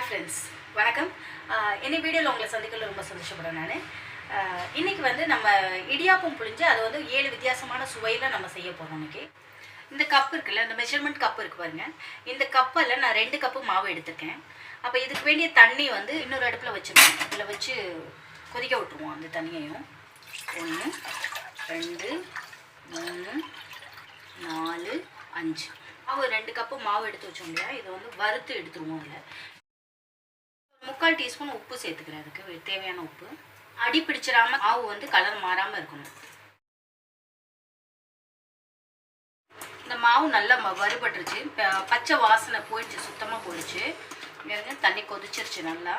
friends, வணக்கம். இந்த வீடியோல உங்களை சந்திக்கல ரொம்ப சந்தோஷப்படுறேன் நான். இன்னைக்கு வந்து நம்ம இடியாப்பம் புளிஞ்சு அது வந்து 7 வித்தியாசமான சுவையில நம்ம செய்ய போறோம் இன்னைக்கு. இந்த கப் இருக்குல்ல, இந்த மெஷர்மென்ட் கப் இருக்கு பாருங்க. இந்த கப்பால நான் 2 கப் மாவு எடுத்துக்கேன். அப்ப இதுக்கு வேண்டிய தண்ணி வந்து இன்னொரு அடுப்புல வச்சிருக்கேன். இதுல வச்சு கொதிக்க விட்டுருவோம் அந்த தண்ணியையும். 1 2 3 4 5 மாவு 2 கப்பு மாவு எடுத்து வச்சோம் இல்லையா, இதை வந்து வறுத்து எடுத்துருவோம். அதில் 3/4 டீஸ்பூன் உப்பு சேர்த்துக்கிறேன். அதுக்கு தேவையான உப்பு. அடி பிடிச்சிடாம மாவு வந்து கலர் மாறாமல் இருக்கணும். இந்த மாவு நல்லா வறுபட்டுருச்சு, பச்சை வாசனை போயிடுச்சு, சுத்தமாக போயிடுச்சு. தண்ணி கொதிச்சிருச்சு நல்லா.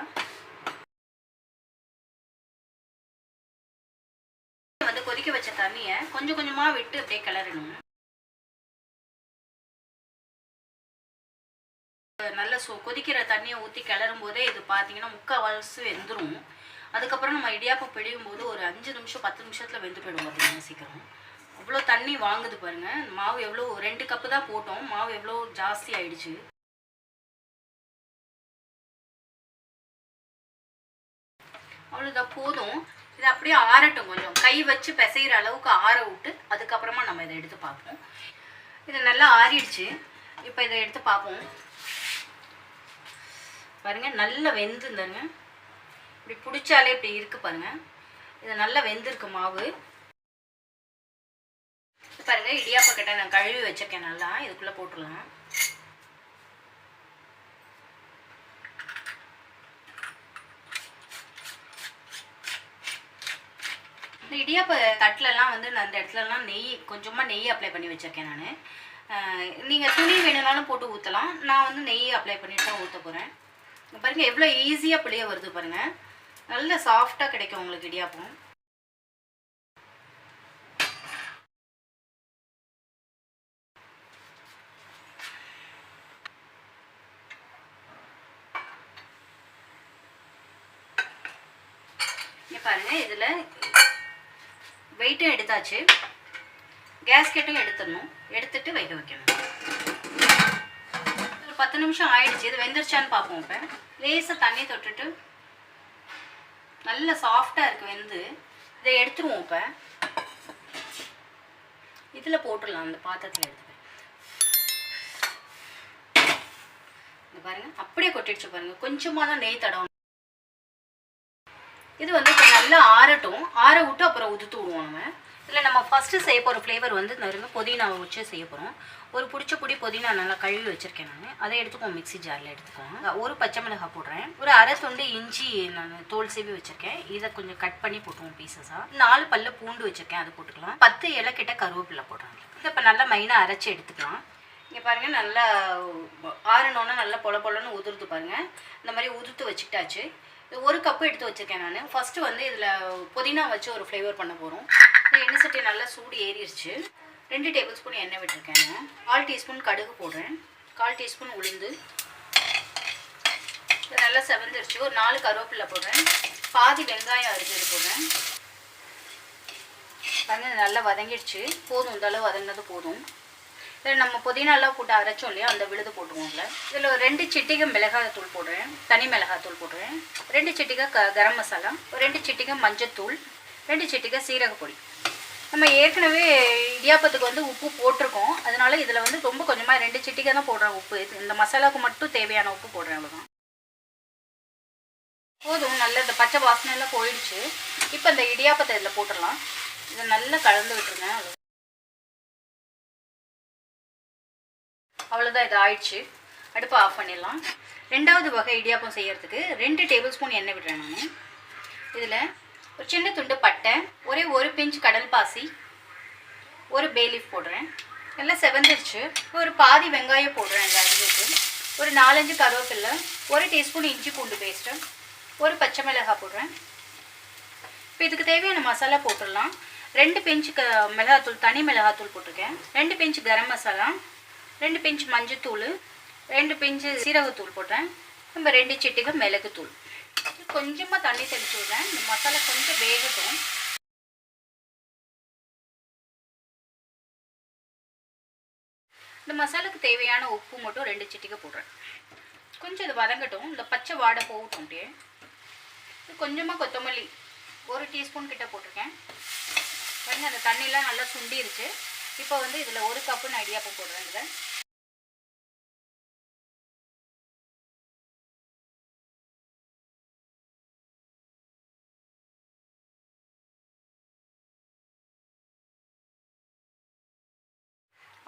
வந்து கொதிக்க வச்ச தண்ணியை கொஞ்சம் கொஞ்சமாக விட்டு அப்படியே கிளறணும். நல்ல கொதிக்கிற தண்ணியை ஊற்றி கிளறும் போதே இது பார்த்தீங்கன்னா 3/4 வெந்துடும். அதுக்கப்புறம் நம்ம இடியாப்பம் பிழியும் போது ஒரு 5 நிமிஷம் 10 நிமிஷத்தில் வெந்து போயிடும் பார்த்தீங்கன்னா சீக்கிரம். அவ்வளோ தண்ணி வாங்குது பாருங்கள். மாவு எவ்வளோ 2 கப்பு தான் போட்டோம், மாவு எவ்வளோ ஜாஸ்தி ஆயிடுச்சு. அவ்வளோதான், போதும். இது அப்படியே ஆறட்டும், கொஞ்சம் கை வச்சு பிசைகிற அளவுக்கு ஆற விட்டு அதுக்கப்புறமா நம்ம இதை எடுத்து பார்ப்போம். இது நல்லா ஆறிடுச்சு. இப்போ இதை எடுத்து பார்ப்போம். பாருங்க, நல்லா வெந்துருந்தாங்க. இப்படி பிடிச்சாலே இப்படி இருக்கு பாருங்க. இது நல்லா வெந்திருக்கு மாவு. பாருங்க, இடியாப்ப கட்டை நான் கழுவி வச்சிருக்கேன் நல்லா. இதுக்குள்ள போட்டுடலாம். இந்த இடியாப்ப தட்டிலலாம் வந்து நான் அந்த இடத்துலலாம் கொஞ்சமாக நெய் அப்ளை பண்ணி வச்சிருக்கேன் நான். நீங்கள் துணி வேணும்னாலும் போட்டு ஊற்றலாம். நான் வந்து நெய் அப்ளை பண்ணிட்டு தான் ஊற்ற போகிறேன். பாருங்க எவ்வளோ ஈஸியாக புளிய வருது பாருங்க. நல்ல சாஃப்டாக கிடைக்கும் உங்களுக்கு இடியாப்பம். இங்கே பாருங்க, இதில் வெயிட்டும் எடுத்தாச்சு, கேஸ்கெட்டும் எடுத்துடணும். எடுத்துட்டு வைக்க வைக்கணும். 10 நிமிஷம் ஆயிடுச்சு. இது வெந்துருச்சான்னு பார்ப்போம். இப்போ லேசாக தண்ணி தொட்டுட்டு நல்ல சாஃப்டாக இருக்குது வெந்து. இதை எடுத்துருவோம். இப்போ இதில் போட்டுடலாம், அந்த பாத்திரத்தில் எடுத்துப்பேன். இந்த பாருங்கள், அப்படியே கொட்டிடுச்சு பாருங்கள். கொஞ்சமாக தான் நெய் தடவும். இது வந்து இப்போ நல்லா ஆறட்டும். ஆற விட்டு அப்புறம் உதுத்து விடுவோம் நம்ம. இதில் நம்ம ஃபஸ்ட்டு செய்ய போகிற ஃப்ளேவர் வந்து நிறைய புதினாவை வச்சு செய்ய போகிறோம். ஒரு பிடிச்ச பொடி புதினா நல்லா கழுவி வச்சுருக்கேன் நான். அதை எடுத்துக்கோங்க, மிக்ஸி ஜாரில் எடுத்துக்கோங்க. ஒரு பச்சை மிளகாய் போடுறேன். ஒரு அரை துண்டு இஞ்சி நான் தோல் சீவி வச்சுருக்கேன். இதை கொஞ்சம் கட் பண்ணி போட்டுவோம் பீசஸாக. 4 பல்லு பூண்டு வச்சுருக்கேன், அது போட்டுக்கலாம். 10 இலைக்கிட்ட கருவேப்பிலை போடுறாங்க. இதை இப்போ நல்லா மைனாக அரைச்சி எடுத்துக்கலாம். இங்கே பாருங்கள், நல்லா ஆறணுன்னா நல்லா பொல பொலன்னு உதிர்த்து பாருங்கள். இந்த மாதிரி உதிர்த்து வச்சுக்கிட்டாச்சு. ஒரு கப்பு எடுத்து வச்சுருக்கேன் நான். ஃபஸ்ட்டு வந்து இதில் புதினா வச்சு ஒரு ஃப்ளேவர் பண்ண போகிறோம். எண்ணெய் சட்டி நல்லா சூடு ஏறிடுச்சு. 2 டேபிள் ஸ்பூன் எண்ணெய் விட்டுருக்கேன். 1/4 டீஸ்பூன் கடுகு போடுறேன். 1/4 டீஸ்பூன் உளுந்து. இது நல்லா செவந்துருச்சு. ஒரு 4 கருவேப்பிலை போடுறேன். பாதி வெங்காயம் அரிஞ்சது போடுறேன். பாருங்க, நல்லா வதங்கிடுச்சு. போதும், இந்த அளவு வதங்கினது போதும். இதில் நம்ம புதினாலாம் போட்டு அரைச்சோம் இல்லையா, அந்த விழுது போட்டுருவோம்ல. இதில் 2 சிட்டிகை மிளகாய்த்தூள் போடுறேன், தனி மிளகாய்த்தூள் போடுறேன். 2 சிட்டிகை கரம் மசாலா, 2 சிட்டிகை மஞ்சத்தூள், 2 சிட்டிகை சீரகப்பொடி. நம்ம ஏற்கனவே இடியாப்பத்துக்கு வந்து உப்பு போட்டிருக்கோம். அதனால இதில் வந்து ரொம்ப கொஞ்சமாக 2 சிட்டிகை தான் போடுறேன் உப்பு. இந்த மசாலாவுக்கு மட்டும் தேவையான உப்பு போடுறேன், அவ்வளோதான். போதும், நல்ல இந்த பச்சை வாசனைலாம் போயிடுச்சு. இப்போ இந்த இடியாப்பத்தை இதில் போட்டுடலாம். இதை நல்லா கலந்து விட்டுருங்க. அவ்வளோதான், இது ஆயிடுச்சு. அடுப்பை ஆஃப் பண்ணிடலாம். 2வது வகை இடியாப்பம் செய்யறதுக்கு 2 டேபிள் ஸ்பூன் எண்ணெய் விடுறேன் நான். இதில் ஒரு சின்ன துண்டு பட்டை, ஒரு பிஞ்ச் கடல் பாசி, ஒரு பே லீஃப் போடுறேன். எல்லாம் செவந்துருச்சு. ஒரு பாதி வெங்காயம் போடுறேன் இந்த அரிஞ்சுக்கு. ஒரு 4-5 கருவேப்பிலை, 1 டீஸ்பூன் இஞ்சி பூண்டு பேஸ்ட்டு, ஒரு பச்சை மிளகாய் போடுறேன். இப்போ இதுக்கு தேவையான மசாலா போட்டுடலாம். 2 பிஞ்ச் மிளகாத்தூள், தனி மிளகாத்தூள் போட்டிருக்கேன். 2 பிஞ்ச் கரம் மசாலா, 2 பிஞ்ச் மஞ்சத்தூள், 2 பிஞ்ச் சீரகத்தூள் போட்டேன். நம்ம 2 சிட்டிகை மிளகுத்தூள். கொஞ்சமாக தண்ணி தெளிச்சு விடுறேன். இந்த மசாலா கொஞ்சம் வேகட்டும். இந்த மசாலாக்கு தேவையான உப்பு மட்டும் 2 சிட்டிகை போடுறேன். கொஞ்சம் இது வதங்கட்டும், இந்த பச்சை வாடை போகட்டும். அப்படியே கொஞ்சமாக கொத்தமல்லி 1 டீஸ்பூன் கிட்ட போட்டிருக்கேன். பாருங்க அந்த தண்ணியெலாம் நல்லா சுண்டிருச்சு. இப்போ வந்து இதில் 1 கப்பு நான் இடியாப்பம் போடுறேன். இதில்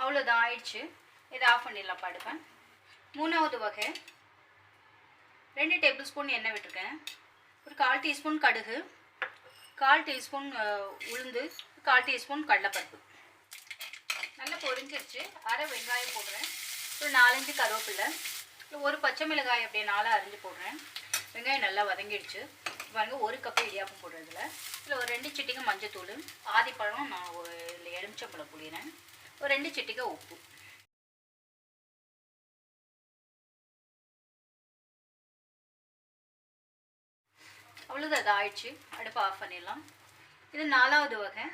அவ்வளோதான் ஆயிடுச்சு. இதை ஆஃப் பண்ணிடலாம். படுப்பேன். 3வது வகை 2 டேபிள் ஸ்பூன் எண்ணெய் விட்டுருக்கேன். ஒரு 1/4 டீஸ்பூன் கடுகு, 1/4 டீஸ்பூன் உளுந்து, 1/4 டீஸ்பூன் கடலைப்பருப்பு. நல்லா பொரிஞ்சிருச்சு. அரை வெங்காயம் போடுறேன். ஒரு 4-5 கருவேப்பிலை, ஒரு பச்சை மிளகாய் அப்படியே 4 அரிஞ்சு போடுறேன். வெங்காயம் நல்லா வதங்கிடுச்சு. பாருங்க 1 கப்பு இடியாப்பம் போடுறதுல இதில் ஒரு 2 சிட்டிகை மஞ்சத்தூள், பாதி பழம் நான் இதில் எலுமிச்சம்பழம் புளிகிறேன், ஒரு 2 சிட்டிகை உப்பு. அவ்வளோதான், அது ஆயிடுச்சு. அடுப்பு ஆஃப் பண்ணிடலாம். இது 4வது வகை.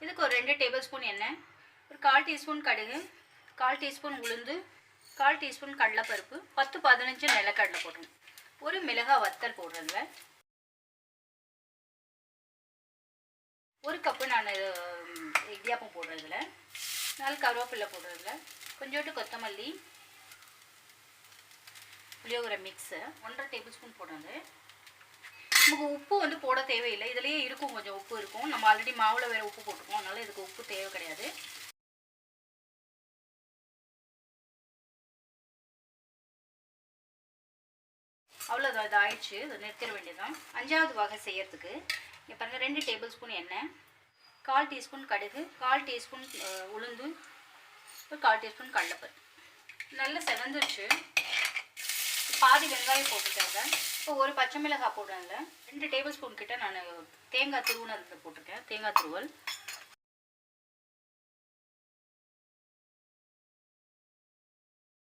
இதுக்கு ஒரு 2 டேபிள் ஸ்பூன் எண்ணெய், ஒரு 1/4 டீஸ்பூன் கடுகு, 1/4 டீஸ்பூன் உளுந்து, 1/4 டீஸ்பூன் கடலைப்பருப்பு, 10-15 நிலக்கடலை போடுறேன். ஒரு மிளகாய் வத்தல் போடுறதுல 1 கப்பு நான் இடியாப்பம் போடுறதுல 4 கருவேப்பிலை போடுறதுல கொஞ்சோண்டு கொத்தமல்லி, புளியோகரை மிக்ஸு 1/2 டேபிள் ஸ்பூன் போடுறது. நமக்கு உப்பு வந்து போட தேவையில்லை. இதுலேயே இருக்கும், கொஞ்சம் உப்பு இருக்கும். நம்ம ஆல்ரெடி மாவில் வேறு உப்பு போட்டுருக்கோம், அதனால் இதுக்கு உப்பு தேவை கிடையாது. அவ்வளோதான், இது ஆயிடுச்சு. இதை நிறுத்திட வேண்டியதான். 5வது வகை செய்யறதுக்கு இங்கே பாருங்கள் 2 டேபிள் ஸ்பூன் எண்ணெய், 1/4 டீஸ்பூன் கடுகு, 1/4 டீஸ்பூன் உளுந்து, ஒரு 1/4 டீஸ்பூன் கடலைப்பருப்பு. நல்லா செவந்துருச்சு. பாதி வெங்காயம் போட்டுட்டாங்க. இப்போ ஒரு பச்சை மிளகாய் போடுறேன்ல 2 டேபிள் ஸ்பூன் கிட்ட நான் தேங்காய் துருவனது போட்டிருக்கேன். தேங்காய் துருவல்,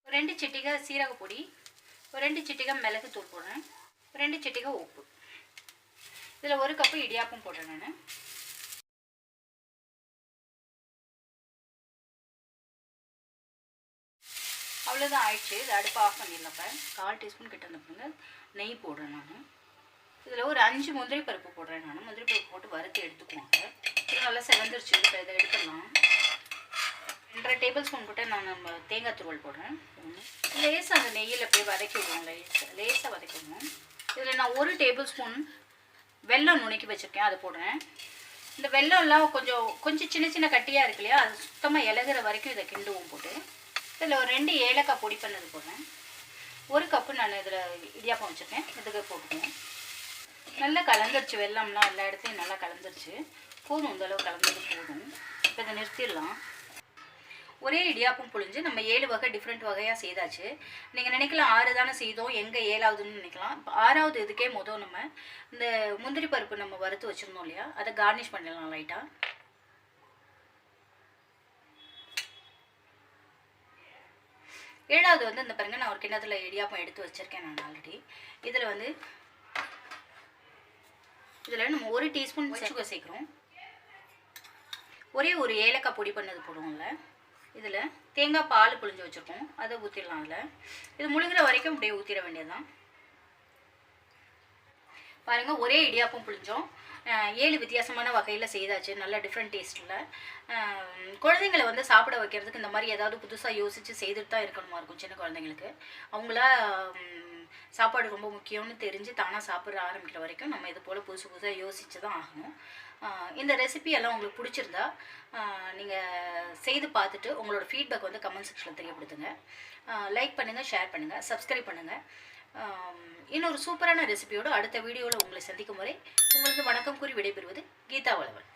ஒரு 2 சிட்டிகை சீரக பொடி, ஒரு 2 சிட்டிகை மிளகு தூள் போடுறேன், ஒரு 2 சிட்டிகை உப்பு. இதில் 1 கப்பு இடியாப்பம் போடுறேன் நான். அவ்வளோதான் ஆயிடுச்சு. இது அடுப்பு ஆஃப் பண்ணிடலாம். இப்போ 1/4 டீஸ்பூன் கிட்ட இருந்துங்க நெய் போடுறேன் நான். இதில் ஒரு 5 முந்திரி பருப்பு போடுறேன் நான். முந்திரி பருப்பு போட்டு வறுத்து எடுத்துக்குவாங்க. இது நல்லா செவந்துருச்சு. இப்போ இதை எடுத்துடலாம். 2.5 டேபிள் ஸ்பூன் கிட்ட நான் நம்ம தேங்காய் துருவல் போடுறேன். லேசாக அந்த நெய்யில் போய் வதக்கி விடுவோம். லேசாக வதக்கிடுவோம். இதில் நான் 1 டேபிள் ஸ்பூன் வெல்லம் நுணுக்கி வச்சுருக்கேன், அதை போடுறேன். இந்த வெல்லம்லாம் கொஞ்சம் சின்ன சின்ன கட்டியாக இருக்கு இல்லையா, அது சுத்தமாக இலகுற வரைக்கும் இதை கிண்டுவோம் போட்டு. இதில் ஒரு 2 ஏலக்காய் பொடி பண்ணது போடுறேன். 1 கப்பு நான் இதில் இடியாப்பம் வச்சுருக்கேன், இதுக்கு போட்டுக்குவோம். நல்லா கலந்துருச்சு. வெல்லம்லாம் எல்லா இடத்துலையும் நல்லா கலந்துருச்சு. போதும், இந்தளவு கலந்தது போதும். இப்போ இதை நிறுத்திடலாம். ஒரே இடியாப்பம் புழிஞ்சு நம்ம 7 வகை டிஃப்ரெண்ட் வகையாக செய்தாச்சு. நீங்கள் நினைக்கலாம் 6 தானே செய்தோம், எங்கே 7வதுன்னு நினைக்கலாம். இப்போ 6வது இதுக்கே நம்ம இந்த முந்திரி பருப்பு நம்ம வறுத்து வச்சுருந்தோம் இல்லையா, அதை கார்னிஷ் பண்ணிடலாம் லைட்டாக. ஏழாவது வந்து இந்த பாருங்க, நான் ஒரு கிண்ணத்தில் இடியாப்பம் எடுத்து வச்சுருக்கேன் நான் ஆல்ரெடி. இதில் நம்ம 1 டீஸ்பூன் சுகர் சேர்க்குறோம். ஒரே ஒரு ஏலக்காய் பொடி பண்ணது போடுவோம்ல. இதில் தேங்காய் பால் புழிஞ்சு வச்சுருக்கோம், அதை ஊற்றிடலாம். அதில் இது முழுகிற வரைக்கும் அப்படியே ஊற்றிட வேண்டியதுதான். பாருங்கள், ஒரே இடியாப்பம் புழிஞ்சோம். 7 வித்தியாசமான வகையில் செய்தாச்சு. நல்ல டிஃப்ரெண்ட் டேஸ்ட்டில். குழந்தைங்களை சாப்பிட வைக்கிறதுக்கு இந்த மாதிரி ஏதாவது புதுசாக யோசித்து செய்துட்டு தான் இருக்கணுமா இருக்கும். சின்ன குழந்தைங்களுக்கு அவங்களா சாப்பாடு ரொம்ப முக்கியம்னு தெரிஞ்சு தானாக சாப்பிட ஆரம்பிக்கிற வரைக்கும் நம்ம இது போல் புதுசாக யோசித்து தான் ஆகணும். இந்த ரெசிபி எல்லாம் உங்களுக்கு பிடிச்சிருந்தா நீங்கள் செய்து பார்த்துட்டு உங்களோட ஃபீட்பேக் கமெண்ட் செக்ஷனில் தெரியப்படுத்துங்க. லைக் பண்ணுங்கள், ஷேர் பண்ணுங்கள், சப்ஸ்கிரைப் பண்ணுங்கள். இன்னொரு சூப்பரான ரெசிபியோடு அடுத்த வீடியோவில் உங்களை சந்திக்கும் வரை உங்களுக்கு வணக்கம் கூறி விடைபெறுவது கீதா வளவன்.